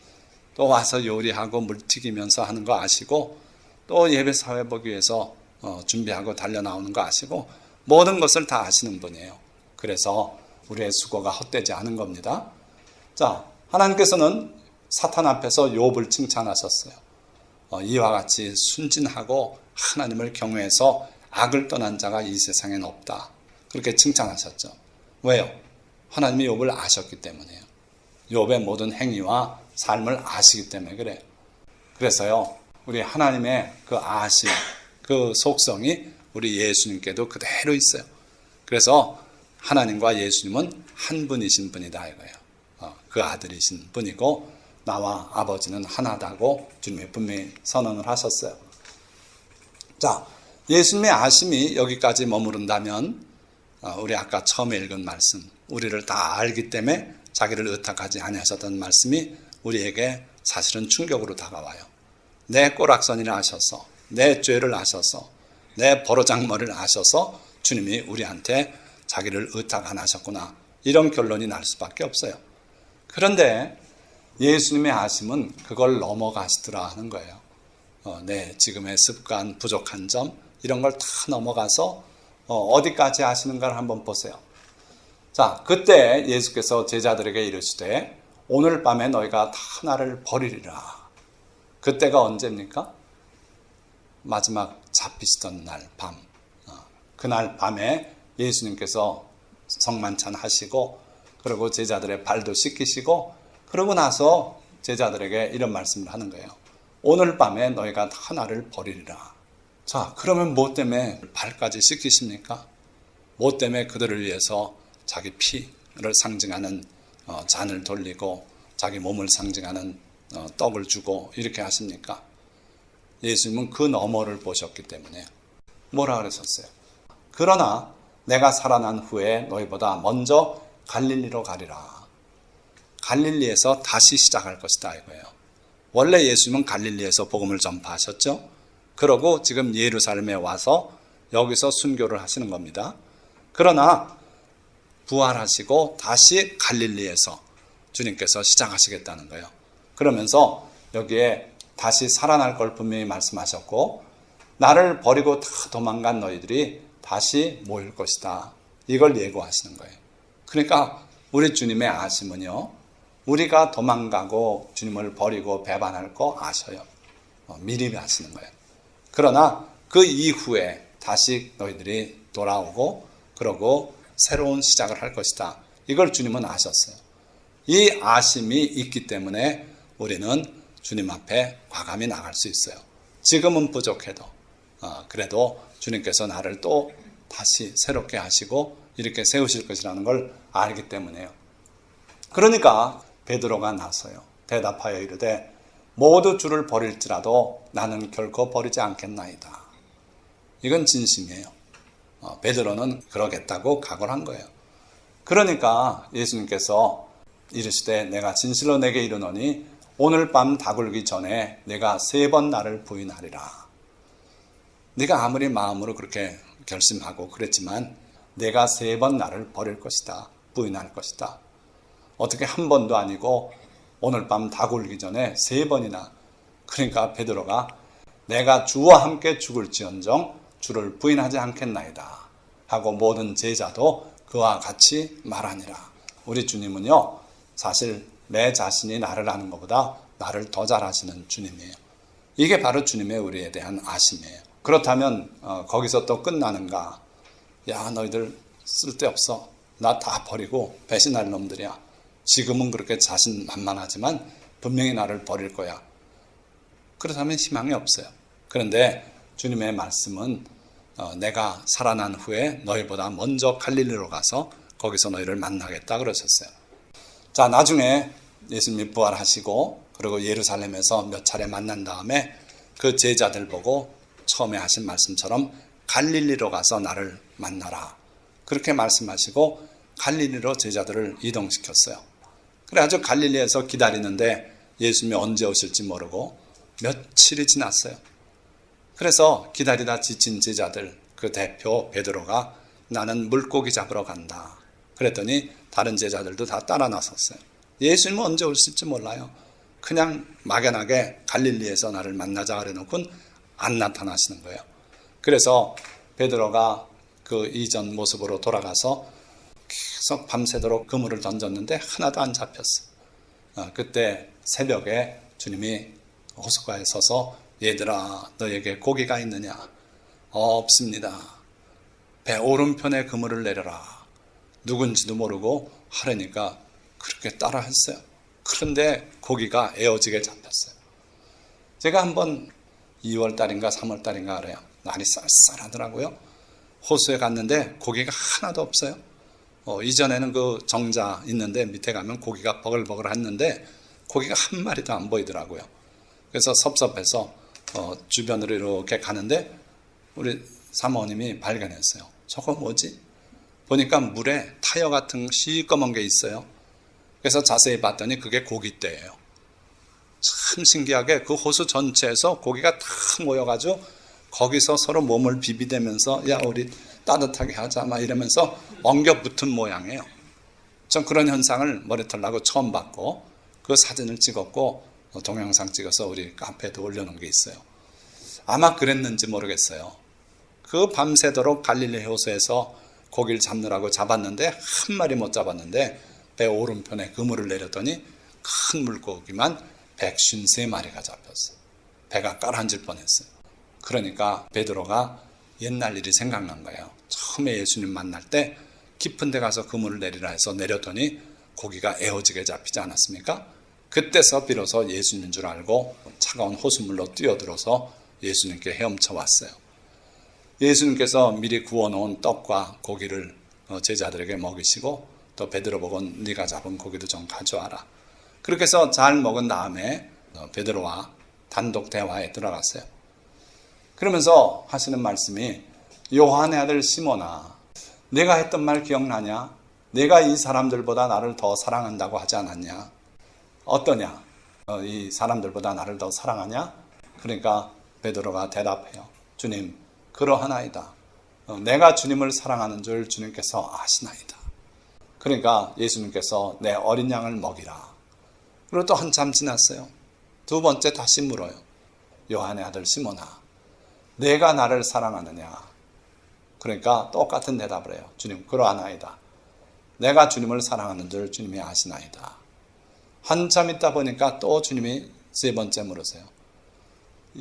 또 와서 요리하고 물 튀기면서 하는 거 아시고 또 예배 사회 보기 위해서 준비하고 달려 나오는 거 아시고 모든 것을 다 아시는 분이에요. 그래서 우리의 수고가 헛되지 않은 겁니다. 자, 하나님께서는 사탄 앞에서 욥을 칭찬하셨어요. 이와 같이 순진하고 하나님을 경외해서 악을 떠난 자가 이 세상엔 없다. 그렇게 칭찬하셨죠. 왜요? 하나님이 욥을 아셨기 때문이에요. 욥의 모든 행위와 삶을 아시기 때문에 그래요. 그래서요, 우리 하나님의 그 아심, 그 속성이 우리 예수님께도 그대로 있어요. 그래서 하나님과 예수님은 한 분이신 분이다 이거예요. 그 아들이신 분이고 나와 아버지는 하나다고 주님이 분명히 선언을 하셨어요. 자, 예수님의 아심이 여기까지 머무른다면 우리 아까 처음에 읽은 말씀, 우리를 다 알기 때문에 자기를 의탁하지 아니하셨던 말씀이 우리에게 사실은 충격으로 다가와요. 내 꼬락선이를 아셔서, 내 죄를 아셔서, 내 버르장머리를 아셔서 주님이 우리한테 자기를 의탁 안 하셨구나. 이런 결론이 날 수밖에 없어요. 그런데 예수님의 아심은 그걸 넘어가시더라 하는 거예요. 내 지금의 습관, 부족한 점 이런 걸 다 넘어가서 어디까지 아시는가를 한번 보세요. 자, 그때 예수께서 제자들에게 이르시되 오늘 밤에 너희가 다 나를 버리리라. 그때가 언제입니까? 마지막 잡히시던 날 밤. 그날 밤에 예수님께서 성만찬 하시고 그리고 제자들의 발도 씻기시고 그러고 나서 제자들에게 이런 말씀을 하는 거예요. 오늘 밤에 너희가 다 나를 버리리라. 자, 그러면 뭐 때문에 발까지 씻기십니까? 뭐 때문에 그들을 위해서 자기 피를 상징하는 잔을 돌리고 자기 몸을 상징하는 떡을 주고 이렇게 하십니까? 예수님은 그 너머를 보셨기 때문에 뭐라 그러셨어요? 그러나 내가 살아난 후에 너희보다 먼저 갈릴리로 가리라. 갈릴리에서 다시 시작할 것이다 이거예요. 원래 예수님은 갈릴리에서 복음을 전파하셨죠. 그러고 지금 예루살렘에 와서 여기서 순교를 하시는 겁니다. 그러나 부활하시고 다시 갈릴리에서 주님께서 시작하시겠다는 거예요. 그러면서 여기에 다시 살아날 걸 분명히 말씀하셨고 나를 버리고 다 도망간 너희들이 다시 모일 것이다. 이걸 예고하시는 거예요. 그러니까 우리 주님의 아심은요. 우리가 도망가고 주님을 버리고 배반할 거 아셔요. 미리 하시는 거예요. 그러나 그 이후에 다시 너희들이 돌아오고 그러고 새로운 시작을 할 것이다. 이걸 주님은 아셨어요. 이 아심이 있기 때문에 우리는 주님 앞에 과감히 나갈 수 있어요. 지금은 부족해도 그래도 주님께서 나를 또 다시 새롭게 하시고 이렇게 세우실 것이라는 걸 알기 때문에요. 그러니까 베드로가 나서요. 대답하여 이르되 모두 주를 버릴지라도 나는 결코 버리지 않겠나이다. 이건 진심이에요. 베드로는 그러겠다고 각오를 한 거예요. 그러니까 예수님께서 이르시되 내가 진실로 내게 이르노니 오늘 밤 다굴기 전에 내가 3번 나를 부인하리라. 네가 아무리 마음으로 그렇게 결심하고 그랬지만 내가 3번 나를 버릴 것이다. 부인할 것이다. 어떻게 한 번도 아니고 오늘 밤 다굴기 전에 3번이나. 그러니까 베드로가 내가 주와 함께 죽을지언정 주를 부인하지 않겠나이다 하고 모든 제자도 그와 같이 말하니라. 우리 주님은요 사실 내 자신이 나를 아는 것보다 나를 더 잘 아시는 주님이에요. 이게 바로 주님의 우리에 대한 아심이에요. 그렇다면 거기서 또 끝나는가? 야 너희들 쓸데없어. 나 다 버리고 배신할 놈들이야. 지금은 그렇게 자신만만하지만 분명히 나를 버릴 거야. 그렇다면 희망이 없어요. 그런데 주님의 말씀은 내가 살아난 후에 너희보다 먼저 갈릴리로 가서 거기서 너희를 만나겠다 그러셨어요. 자, 나중에 예수님이 부활하시고 그리고 예루살렘에서 몇 차례 만난 다음에 그 제자들 보고 처음에 하신 말씀처럼 갈릴리로 가서 나를 만나라. 그렇게 말씀하시고 갈릴리로 제자들을 이동시켰어요. 그래가지고 갈릴리에서 기다리는데 예수님이 언제 오실지 모르고 며칠이 지났어요. 그래서 기다리다 지친 제자들, 그 대표 베드로가 나는 물고기 잡으러 간다. 그랬더니 다른 제자들도 다 따라 나섰어요. 예수님은 언제 오실지 몰라요. 그냥 막연하게 갈릴리에서 나를 만나자 그래놓고는 안 나타나시는 거예요. 그래서 베드로가 그 이전 모습으로 돌아가서 계속 밤새도록 그물을 던졌는데 하나도 안 잡혔어. 그때 새벽에 주님이 호숫가에 서서 얘들아 너에게 고기가 있느냐? 없습니다. 배 오른편에 그물을 내려라. 누군지도 모르고 하려니까 그렇게 따라 했어요. 그런데 고기가 에어지게 잡혔어요. 제가 한번 2월달인가 3월달인가 그래요. 날이 쌀쌀하더라고요. 호수에 갔는데 고기가 하나도 없어요. 이전에는 그 정자 있는데 밑에 가면 고기가 버글버글 했는데 고기가 한 마리도 안 보이더라고요. 그래서 섭섭해서 주변으로 이렇게 가는데 우리 사모님이 발견했어요. 저거 뭐지? 보니까 물에 타이어 같은 시꺼먼 게 있어요. 그래서 자세히 봤더니 그게 고깃대예요. 참 신기하게 그 호수 전체에서 고기가 다 모여가지고 거기서 서로 몸을 비비대면서 야 우리 따뜻하게 하자 막 이러면서 엉겨 붙은 모양이에요. 전 그런 현상을 머리털 나고 처음 봤고 그 사진을 찍었고 동영상 찍어서 우리 카페에도 올려놓은 게 있어요. 아마 그랬는지 모르겠어요. 그 밤새도록 갈릴리 호수에서 고기를 잡느라고 잡았는데 한 마리 못 잡았는데 배 오른편에 그물을 내렸더니 큰 물고기만 153마리가 잡혔어요. 배가 깔아앉을 뻔했어요. 그러니까 베드로가 옛날 일이 생각난 거예요. 처음에 예수님 만날 때 깊은 데 가서 그물을 내리라 해서 내렸더니 고기가 에어지게 잡히지 않았습니까? 그때서 비로소 예수님인 줄 알고 차가운 호수물로 뛰어들어서 예수님께 헤엄쳐 왔어요. 예수님께서 미리 구워놓은 떡과 고기를 제자들에게 먹이시고 또 베드로 보고 네가 잡은 고기도 좀 가져와라. 그렇게 해서 잘 먹은 다음에 베드로와 단독 대화에 들어갔어요. 그러면서 하시는 말씀이 요한의 아들 시몬아 내가 했던 말 기억나냐? 내가 이 사람들보다 나를 더 사랑한다고 하지 않았냐? 어떠냐? 이 사람들보다 나를 더 사랑하냐? 그러니까 베드로가 대답해요. 주님 그러하나이다. 내가 주님을 사랑하는 줄 주님께서 아시나이다. 그러니까 예수님께서 내 어린 양을 먹이라. 그리고 또 한참 지났어요. 두 번째 다시 물어요. 요한의 아들 시몬아 내가 나를 사랑하느냐? 그러니까 똑같은 대답을 해요. 주님 그러하나이다. 내가 주님을 사랑하는 줄 주님이 아시나이다. 한참 있다 보니까 또 주님이 세 번째 물으세요.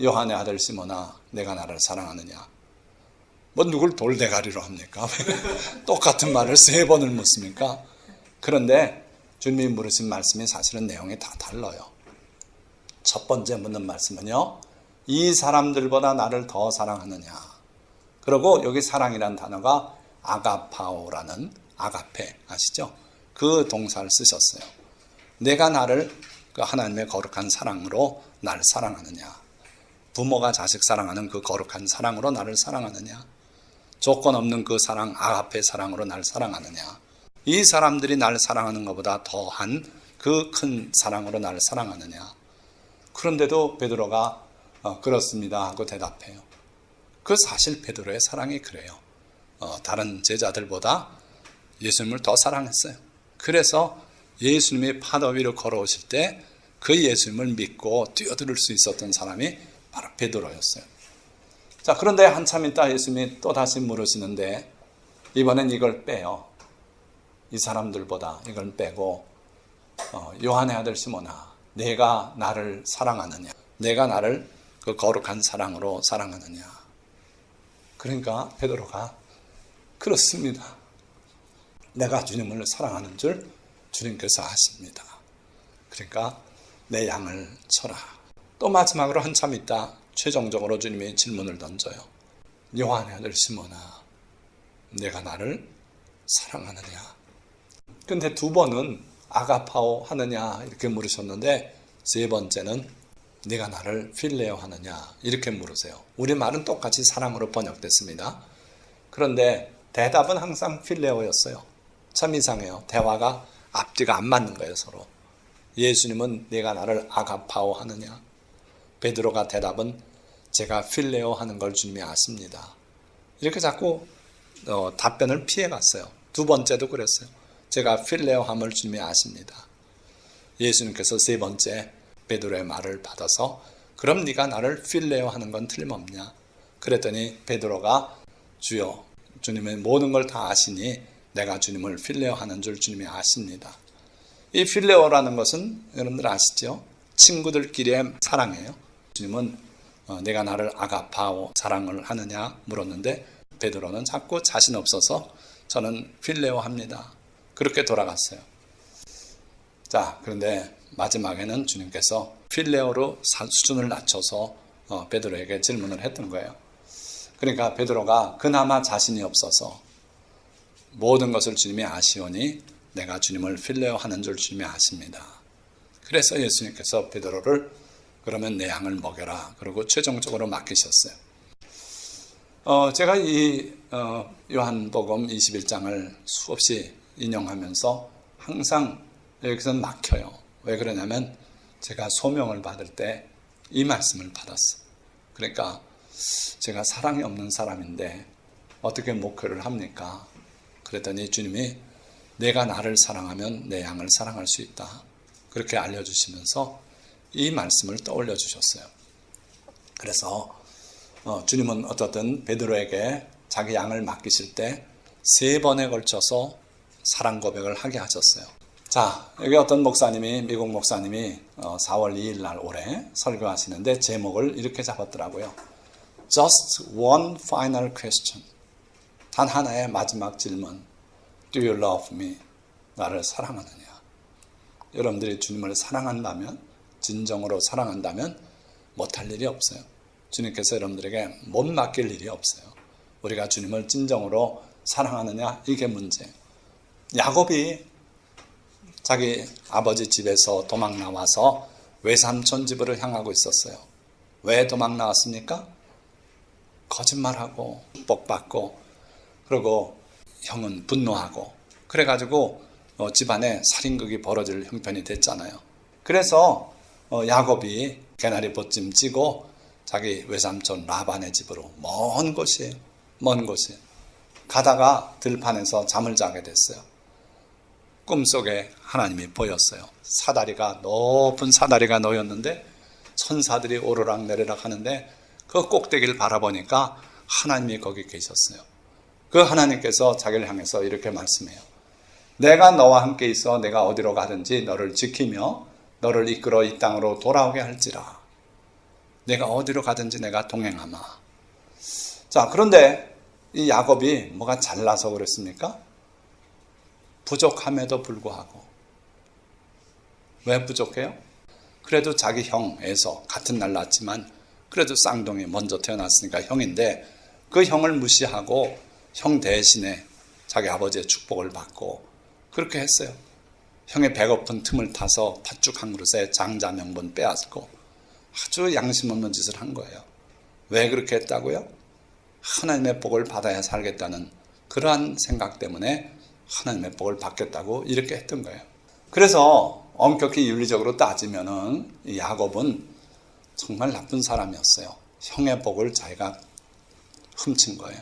요한의 아들 시몬아 내가 나를 사랑하느냐? 뭐 누굴 돌대가리로 합니까? 똑같은 말을 세 번을 묻습니까? 그런데 주님이 물으신 말씀이 사실은 내용이 다 달라요. 첫 번째 묻는 말씀은요. 이 사람들보다 나를 더 사랑하느냐? 그리고 여기 사랑이라는 단어가 아가파오라는 아가페 아시죠? 그 동사를 쓰셨어요. 내가 나를 그 하나님의 거룩한 사랑으로 나를 사랑하느냐? 부모가 자식 사랑하는 그 거룩한 사랑으로 나를 사랑하느냐? 조건 없는 그 사랑, 아가페 사랑으로 나를 사랑하느냐? 이 사람들이 나를 사랑하는 것보다 더한 그 큰 사랑으로 나를 사랑하느냐? 그런데도 베드로가 그렇습니다 하고 대답해요. 그 사실 베드로의 사랑이 그래요. 다른 제자들보다 예수님을 더 사랑했어요. 그래서 예수님이 파도 위로 걸어오실 때 그 예수님을 믿고 뛰어들 수 있었던 사람이 바로 베드로였어요. 자, 그런데 한참 있다 예수님이 또 다시 물으시는데 이번엔 이걸 빼요. 이 사람들보다 이걸 빼고 요한의 아들 시몬아 내가 나를 사랑하느냐? 내가 나를 그 거룩한 사랑으로 사랑하느냐? 그러니까 베드로가 그렇습니다. 내가 주님을 사랑하는 줄 주님께서 아십니다. 그러니까 내 양을 쳐라. 또 마지막으로 한참 있다 최종적으로 주님이 질문을 던져요. 요한의 아들 시몬아, 내가 나를 사랑하느냐? 근데 두 번은 아가파오 하느냐 이렇게 물으셨는데 세 번째는 네가 나를 필레오 하느냐 이렇게 물으세요. 우리말은 똑같이 사랑으로 번역됐습니다. 그런데 대답은 항상 필레오였어요. 참 이상해요. 대화가 앞뒤가 안 맞는 거예요, 서로. 예수님은 네가 나를 아가파오 하느냐? 베드로가 대답은 제가 필레오 하는 걸 주님이 아십니다. 이렇게 자꾸 답변을 피해갔어요. 두 번째도 그랬어요. 제가 필레오 함을 주님이 아십니다. 예수님께서 세 번째 베드로의 말을 받아서 그럼 네가 나를 필레오 하는 건 틀림없냐? 그랬더니 베드로가 주여 주님의 모든 걸 다 아시니 내가 주님을 필레오 하는 줄 주님이 아십니다. 이 필레오라는 것은 여러분들 아시죠? 친구들끼리의 사랑이에요. 주님은 내가 나를 아가파오 사랑을 하느냐 물었는데 베드로는 자꾸 자신 없어서 저는 필레오 합니다. 그렇게 돌아갔어요. 자, 그런데 마지막에는 주님께서 필레오로 수준을 낮춰서 베드로에게 질문을 했던 거예요. 그러니까 베드로가 그나마 자신이 없어서 모든 것을 주님이 아시오니 내가 주님을 필레오 하는 줄 주님이 아십니다. 그래서 예수님께서 베드로를 그러면 내 양을 먹여라. 그리고 최종적으로 맡기셨어요. 제가 이 요한복음 21장을 수없이 인용하면서 항상 여기서 막혀요. 왜 그러냐면 제가 소명을 받을 때 이 말씀을 받았어요. 그러니까 제가 사랑이 없는 사람인데 어떻게 목회를 합니까? 그랬더니 주님이 내가 나를 사랑하면 내 양을 사랑할 수 있다. 그렇게 알려주시면서 이 말씀을 떠올려 주셨어요. 그래서 주님은 어떻든 베드로에게 자기 양을 맡기실 때 세 번에 걸쳐서 사랑 고백을 하게 하셨어요. 자, 여기 어떤 목사님이, 미국 목사님이 4월 2일 날 올해 설교하시는데 제목을 이렇게 잡았더라고요. Just one final question. 단 하나의 마지막 질문. Do you love me? 나를 사랑하느냐? 여러분들이 주님을 사랑한다면, 진정으로 사랑한다면 못할 일이 없어요. 주님께서 여러분들에게 못 맡길 일이 없어요. 우리가 주님을 진정으로 사랑하느냐? 이게 문제예요. 야곱이 자기 아버지 집에서 도망 나와서 외삼촌 집으로 향하고 있었어요. 왜 도망 나왔습니까? 거짓말하고 축복받고 그리고 형은 분노하고 그래가지고 집안에 살인극이 벌어질 형편이 됐잖아요. 그래서 야곱이 개나리 보찜 찌고 자기 외삼촌 라반의 집으로 먼 곳이에요. 먼 곳이에요. 가다가 들판에서 잠을 자게 됐어요. 꿈속에 하나님이 보였어요. 사다리가 높은 사다리가 놓였는데 천사들이 오르락 내리락 하는데 그 꼭대기를 바라보니까 하나님이 거기 계셨어요. 그 하나님께서 자기를 향해서 이렇게 말씀해요. 내가 너와 함께 있어 내가 어디로 가든지 너를 지키며 너를 이끌어 이 땅으로 돌아오게 할지라. 내가 어디로 가든지 내가 동행하마. 자, 그런데 이 야곱이 뭐가 잘나서 그랬습니까? 부족함에도 불구하고. 왜 부족해요? 그래도 자기 형 에서 같은 날 낳았지만 그래도 쌍둥이 먼저 태어났으니까 형인데 그 형을 무시하고 형 대신에 자기 아버지의 축복을 받고 그렇게 했어요. 형의 배고픈 틈을 타서 팥죽 한 그릇에 장자 명분 빼앗고 아주 양심 없는 짓을 한 거예요. 왜 그렇게 했다고요? 하나님의 복을 받아야 살겠다는 그러한 생각 때문에 하나님의 복을 받겠다고 이렇게 했던 거예요. 그래서 엄격히 윤리적으로 따지면은 이 야곱은 정말 나쁜 사람이었어요. 형의 복을 자기가 훔친 거예요.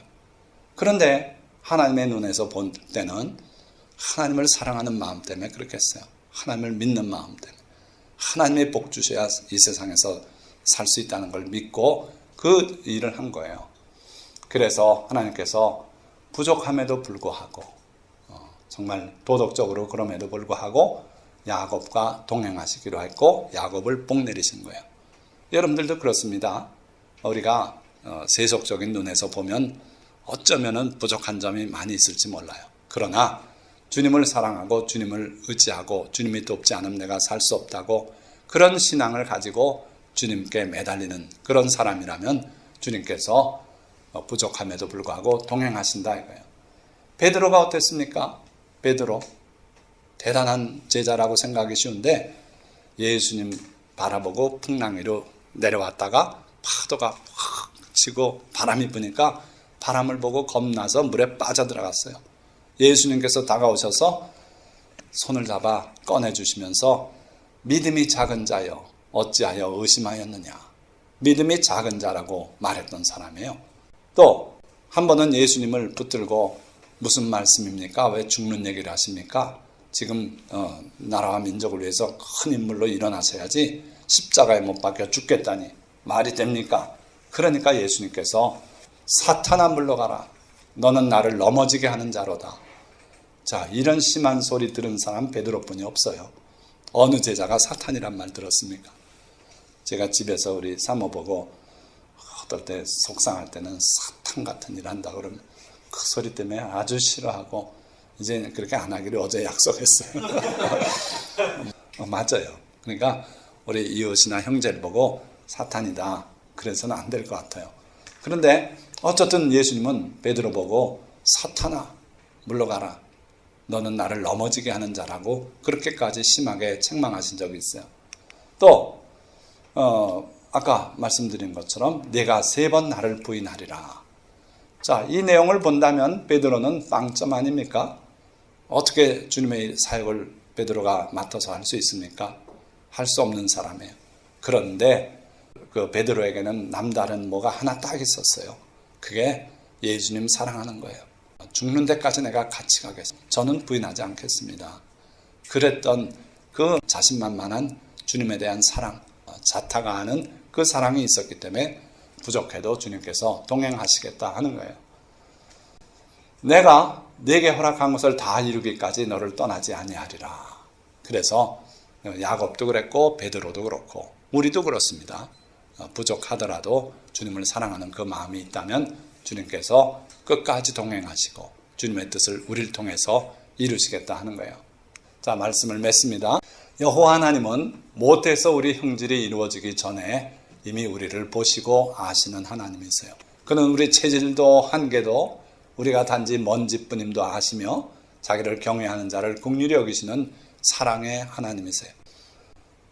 그런데 하나님의 눈에서 볼 때는 하나님을 사랑하는 마음 때문에 그렇게 했어요. 하나님을 믿는 마음 때문에. 하나님의 복 주셔야 이 세상에서 살 수 있다는 걸 믿고 그 일을 한 거예요. 그래서 하나님께서 부족함에도 불구하고 정말 도덕적으로 그럼에도 불구하고 야곱과 동행하시기로 했고 야곱을 복 내리신 거예요. 여러분들도 그렇습니다. 우리가 세속적인 눈에서 보면 어쩌면은 부족한 점이 많이 있을지 몰라요. 그러나 주님을 사랑하고 주님을 의지하고 주님이 돕지 않으면 내가 살 수 없다고 그런 신앙을 가지고 주님께 매달리는 그런 사람이라면 주님께서 부족함에도 불구하고 동행하신다 이거예요. 베드로가 어땠습니까? 베드로 대단한 제자라고 생각하기 쉬운데 예수님 바라보고 풍랑 위로 내려왔다가 파도가 확 치고 바람이 부니까 바람을 보고 겁나서 물에 빠져들어갔어요. 예수님께서 다가오셔서 손을 잡아 꺼내주시면서 믿음이 작은 자여 어찌하여 의심하였느냐. 믿음이 작은 자라고 말했던 사람이에요. 또 한 번은 예수님을 붙들고 무슨 말씀입니까? 왜 죽는 얘기를 하십니까? 지금 나라와 민족을 위해서 큰 인물로 일어나셔야지 십자가에 못 박혀 죽겠다니 말이 됩니까? 그러니까 예수님께서 사탄아 물러가라. 너는 나를 넘어지게 하는 자로다. 자, 이런 심한 소리 들은 사람 베드로뿐이 없어요. 어느 제자가 사탄이란 말 들었습니까? 제가 집에서 우리 사모 보고 어떨 때 속상할 때는 사탄 같은 일 한다 그러면 그 소리 때문에 아주 싫어하고 이제 그렇게 안 하기로 어제 약속했어요. 맞아요. 그러니까 우리 이웃이나 형제를 보고 사탄이다 그래서는 안 될 것 같아요. 그런데 어쨌든 예수님은 베드로 보고 사탄아 물러가라. 너는 나를 넘어지게 하는 자라고 그렇게까지 심하게 책망하신 적이 있어요. 또 아까 말씀드린 것처럼 내가 3번 나를 부인하리라. 자, 이 내용을 본다면 베드로는 빵점 아닙니까? 어떻게 주님의 사역을 베드로가 맡아서 할 수 있습니까? 할 수 없는 사람이에요. 그런데 그 베드로에게는 남다른 뭐가 하나 딱 있었어요. 그게 예수님 사랑하는 거예요. 죽는 데까지 내가 같이 가겠습니다. 저는 부인하지 않겠습니다. 그랬던 그 자신만만한 주님에 대한 사랑, 자타가 하는 그 사랑이 있었기 때문에 부족해도 주님께서 동행하시겠다 하는 거예요. 내가 네게 허락한 것을 다 이루기까지 너를 떠나지 아니하리라. 그래서 야곱도 그랬고 베드로도 그렇고 우리도 그렇습니다. 부족하더라도 주님을 사랑하는 그 마음이 있다면 주님께서 끝까지 동행하시고 주님의 뜻을 우리를 통해서 이루시겠다 하는 거예요. 자, 말씀을 맺습니다. 여호와 하나님은 못해서 우리 형질이 이루어지기 전에 이미 우리를 보시고 아시는 하나님이세요. 그는 우리 체질도 한계도 우리가 단지 먼지뿐임도 아시며 자기를 경외하는 자를 긍휼히 여기시는 사랑의 하나님이세요.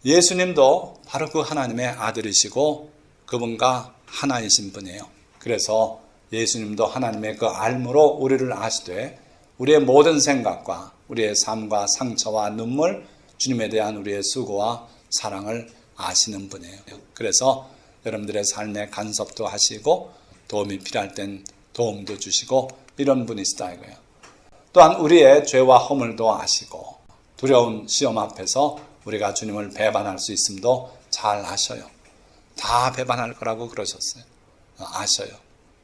예수님도 바로 그 하나님의 아들이시고 그분과 하나이신 분이에요. 그래서 예수님도 하나님의 그 알므로 우리를 아시되 우리의 모든 생각과 우리의 삶과 상처와 눈물, 주님에 대한 우리의 수고와 사랑을 아시는 분이에요. 그래서 여러분들의 삶에 간섭도 하시고 도움이 필요할 땐 도움도 주시고 이런 분이시다 이거예요. 또한 우리의 죄와 허물도 아시고 두려운 시험 앞에서 우리가 주님을 배반할 수 있음도 잘 아셔요. 다 배반할 거라고 그러셨어요. 아셔요.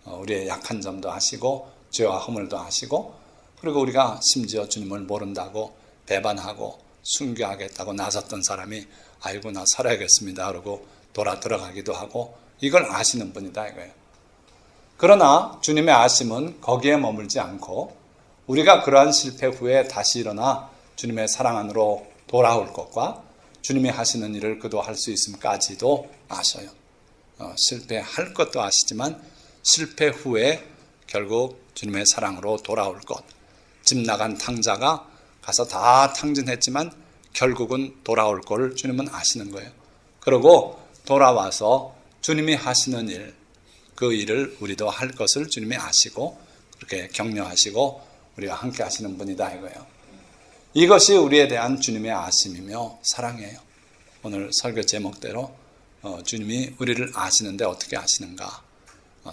우리의 약한 점도 아시고 죄와 허물도 아시고 그리고 우리가 심지어 주님을 모른다고 배반하고 순교하겠다고 나섰던 사람이 아이고 나 살아야겠습니다 그러고 돌아 들어가기도 하고 이걸 아시는 분이다 이거예요. 그러나 주님의 아심은 거기에 머물지 않고 우리가 그러한 실패 후에 다시 일어나 주님의 사랑 안으로 돌아올 것과 주님이 하시는 일을 그도 할 수 있음까지도 아셔요. 실패할 것도 아시지만 실패 후에 결국 주님의 사랑으로 돌아올 것. 집 나간 탕자가 가서 다 탕진했지만 결국은 돌아올 걸 주님은 아시는 거예요. 그리고 돌아와서 주님이 하시는 일, 그 일을 우리도 할 것을 주님이 아시고 그렇게 격려하시고 우리와 함께 하시는 분이다 이거예요. 이것이 우리에 대한 주님의 아심이며 사랑이에요. 오늘 설교 제목대로 주님이 우리를 아시는데 어떻게 아시는가?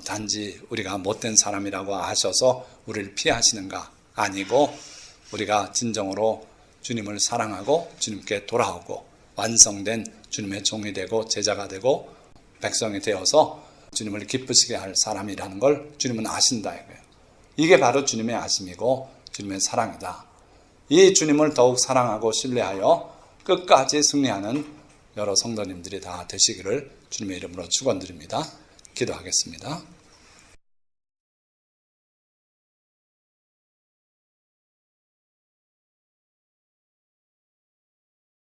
단지 우리가 못된 사람이라고 아셔서 우리를 피하시는가? 아니고 우리가 진정으로 주님을 사랑하고 주님께 돌아오고 완성된 주님의 종이 되고 제자가 되고 백성이 되어서 주님을 기쁘시게 할 사람이라는 걸 주님은 아신다 이거예요. 이게 바로 주님의 아심이고 주님의 사랑이다. 이 주님을 더욱 사랑하고 신뢰하여 끝까지 승리하는 여러 성도님들이 다 되시기를 주님의 이름으로 축원드립니다. 기도하겠습니다.